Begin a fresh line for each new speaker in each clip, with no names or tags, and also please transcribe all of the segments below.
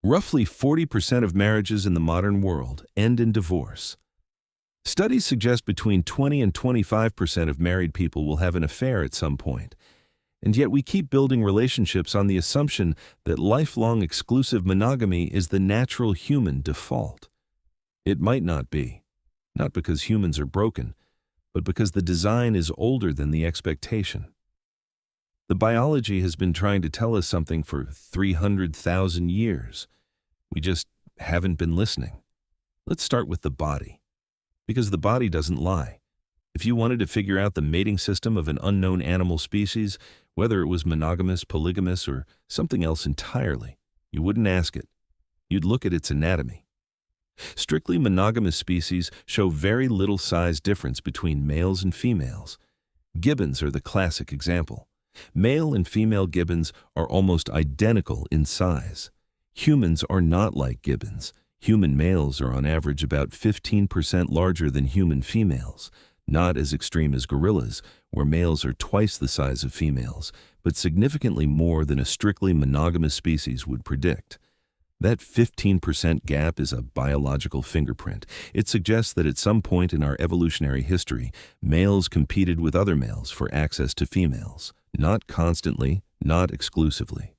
Roughly 40% of marriages in the modern world end in divorce. Studies suggest between 20 and 25% of married people will have an affair at some point, and yet we keep building relationships on the assumption that lifelong exclusive monogamy is the natural human default. It might not be, not because humans are broken, but because the design is older than the expectation. The biology has been trying to tell us something for 300,000 years. We just haven't been listening. Let's start with the body, because the body doesn't lie. If you wanted to figure out the mating system of an unknown animal species, whether it was monogamous, polygamous, or something else entirely, you wouldn't ask it. You'd look at its anatomy. Strictly monogamous species show very little size difference between males and females. Gibbons are the classic example. Male and female gibbons are almost identical in size. Humans are not like gibbons. Human males are on average about 15% larger than human females, not as extreme as gorillas, where males are twice the size of females, but significantly more than a strictly monogamous species would predict. That 15% gap is a biological fingerprint. It suggests that at some point in our evolutionary history, males competed with other males for access to females. Not constantly, not exclusively,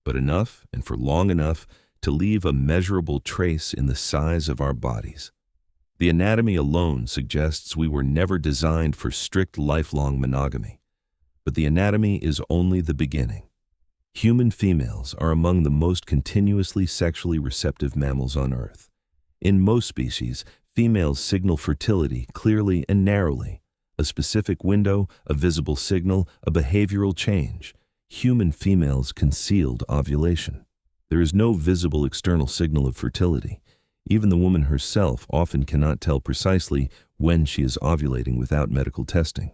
but enough and for long enough to leave a measurable trace in the size of our bodies. The anatomy alone suggests we were never designed for strict lifelong monogamy, but the anatomy is only the beginning. Human females are among the most continuously sexually receptive mammals on Earth. In most species, females signal fertility clearly and narrowly. A specific window, a visible signal, a behavioral change. Human females concealed ovulation. There is no visible external signal of fertility. Even the woman herself often cannot tell precisely when she is ovulating without medical testing.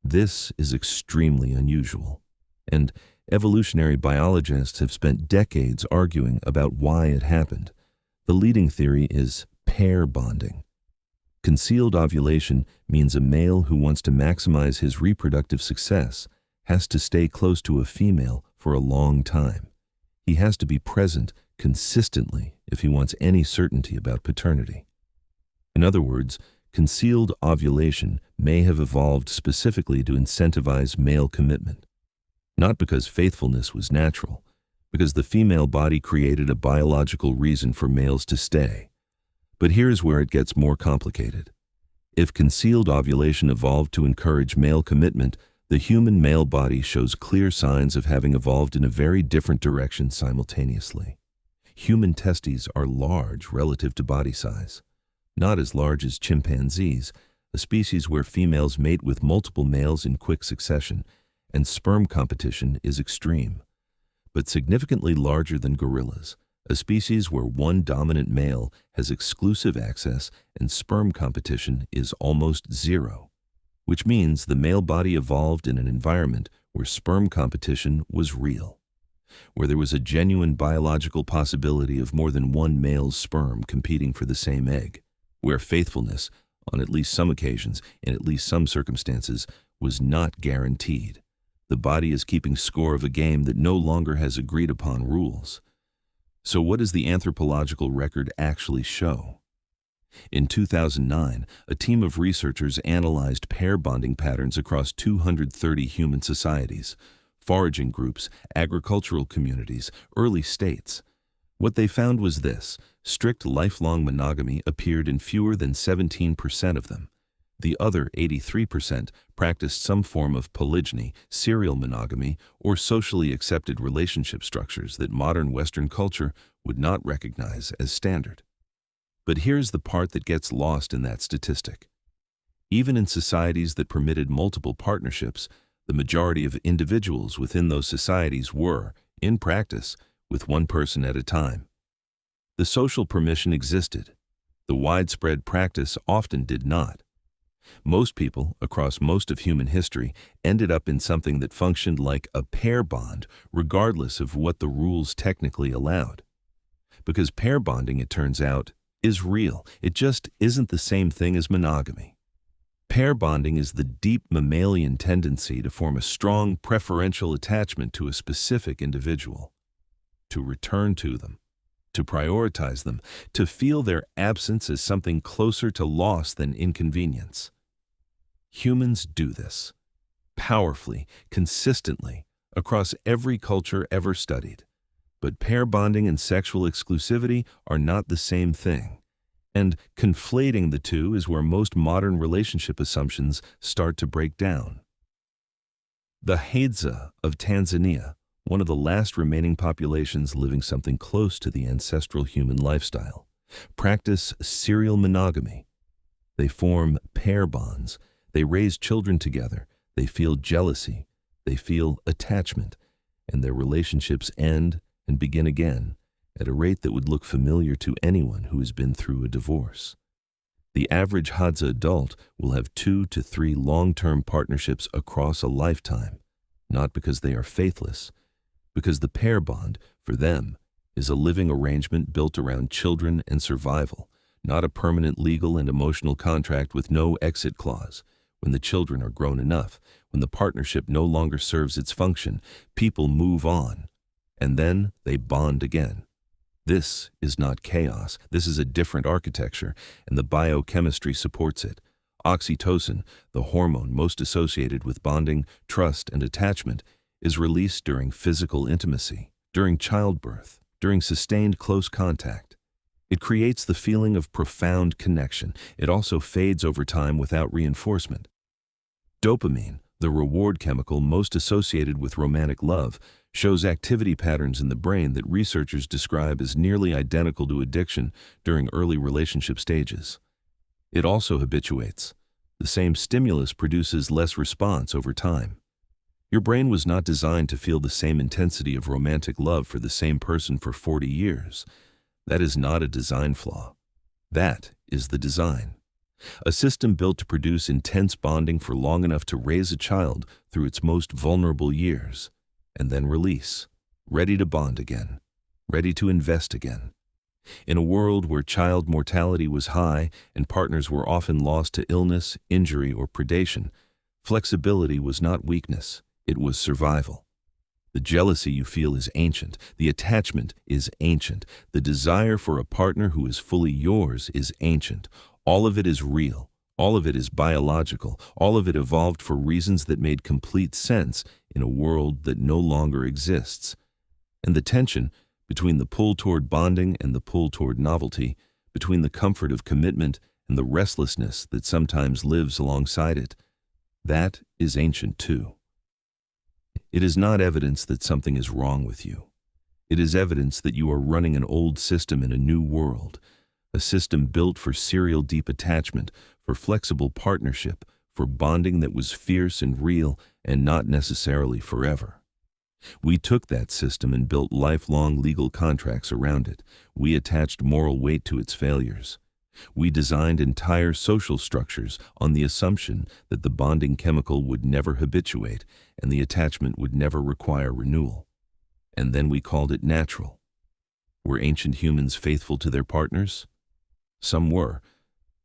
This is extremely unusual, and evolutionary biologists have spent decades arguing about why it happened. The leading theory is pair bonding. Concealed ovulation means a male who wants to maximize his reproductive success has to stay close to a female for a long time. He has to be present consistently if he wants any certainty about paternity. In other words, concealed ovulation may have evolved specifically to incentivize male commitment. Not because faithfulness was natural, because the female body created a biological reason for males to stay. But here's where it gets more complicated. If concealed ovulation evolved to encourage male commitment, the human male body shows clear signs of having evolved in a very different direction simultaneously. Human testes are large relative to body size, not as large as chimpanzees, a species where females mate with multiple males in quick succession, and sperm competition is extreme, but significantly larger than gorillas, a species where one dominant male has exclusive access and sperm competition is almost zero, which means the male body evolved in an environment where sperm competition was real, where there was a genuine biological possibility of more than one male's sperm competing for the same egg, where faithfulness, on at least some occasions, in at least some circumstances, was not guaranteed. The body is keeping score of a game that no longer has agreed upon rules. So what does the anthropological record actually show? In 2009, a team of researchers analyzed pair bonding patterns across 230 human societies, foraging groups, agricultural communities, early states. What they found was this: strict lifelong monogamy appeared in fewer than 17% of them. The other 83% practiced some form of polygyny, serial monogamy, or socially accepted relationship structures that modern Western culture would not recognize as standard. But here's the part that gets lost in that statistic. Even in societies that permitted multiple partnerships, the majority of individuals within those societies were, in practice, with one person at a time. The social permission existed. The widespread practice often did not. Most people, across most of human history, ended up in something that functioned like a pair bond, regardless of what the rules technically allowed. Because pair bonding, it turns out, is real. It just isn't the same thing as monogamy. Pair bonding is the deep mammalian tendency to form a strong preferential attachment to a specific individual, to return to them, to prioritize them, to feel their absence as something closer to loss than inconvenience. Humans do this, powerfully, consistently, across every culture ever studied. But pair bonding and sexual exclusivity are not the same thing. And conflating the two is where most modern relationship assumptions start to break down. The Hadza of Tanzania, one of the last remaining populations living something close to the ancestral human lifestyle, practice serial monogamy. They form pair bonds, they raise children together, they feel jealousy, they feel attachment, and their relationships end and begin again at a rate that would look familiar to anyone who has been through a divorce. The average Hadza adult will have 2 to 3 long-term partnerships across a lifetime, not because they are faithless, because the pair bond, for them, is a living arrangement built around children and survival, not a permanent legal and emotional contract with no exit clause. When the children are grown enough, when the partnership no longer serves its function, people move on, and then they bond again. This is not chaos. This is a different architecture, and the biochemistry supports it. Oxytocin, the hormone most associated with bonding, trust, and attachment, is released during physical intimacy, during childbirth, during sustained close contact. It creates the feeling of profound connection. It also fades over time without reinforcement. Dopamine, the reward chemical most associated with romantic love, shows activity patterns in the brain that researchers describe as nearly identical to addiction during early relationship stages. It also habituates. The same stimulus produces less response over time. Your brain was not designed to feel the same intensity of romantic love for the same person for 40 years. That is not a design flaw. That is the design. A system built to produce intense bonding for long enough to raise a child through its most vulnerable years, and then release, ready to bond again, ready to invest again. In a world where child mortality was high and partners were often lost to illness, injury, or predation, flexibility was not weakness, it was survival. The jealousy you feel is ancient, the attachment is ancient, the desire for a partner who is fully yours is ancient. All of it is real, all of it is biological, all of it evolved for reasons that made complete sense in a world that no longer exists. And the tension between the pull toward bonding and the pull toward novelty, between the comfort of commitment and the restlessness that sometimes lives alongside it, that is ancient too. It is not evidence that something is wrong with you. It is evidence that you are running an old system in a new world, a system built for serial deep attachment, for flexible partnership, for bonding that was fierce and real and not necessarily forever. We took that system and built lifelong legal contracts around it. We attached moral weight to its failures. We designed entire social structures on the assumption that the bonding chemical would never habituate and the attachment would never require renewal. And then we called it natural. Were ancient humans faithful to their partners? Some were,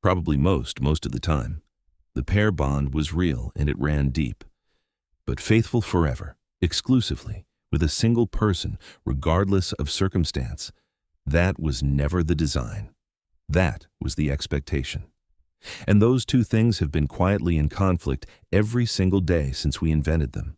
probably most of the time. The pair bond was real and it ran deep. But faithful forever, exclusively, with a single person, regardless of circumstance, that was never the design. That was the expectation. And those two things have been quietly in conflict every single day since we invented them.